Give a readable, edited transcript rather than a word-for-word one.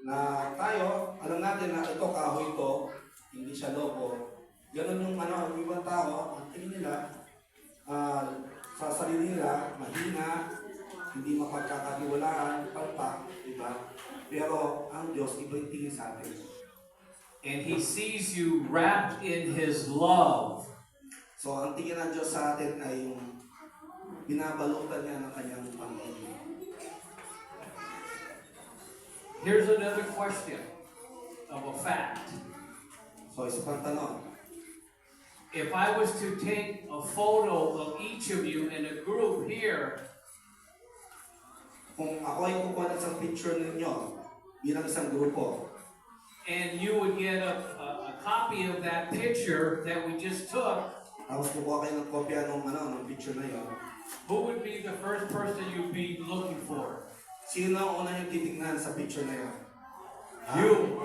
na tayo, alam natin na ito, kahoy ito, hindi siya lobo. Ganun yung yung ibang tao, ang tingin nila, sa sarili nila, mahina, hindi mapagkakatiwalaan, palpak, diba? Pero ang Diyos, iba yung tingin sa atin. And He sees you wrapped in His love. So, ang tingin ng Diyos sa atin ay yung binabalutan niya ng kanyang pamilya. Here's another question of a fact. So, isa pang tanong. If I was to take a photo of each of you in a group here, Kung ako ay kukuha ng isang picture ninyo bilang isang grupo, and you would get a copy of that picture that we just took, tapos kukuha kayo ng kopya ng picture na yun, who would be the first person you'd be looking for? sino ang una nyo titignan sa picture na yun? You.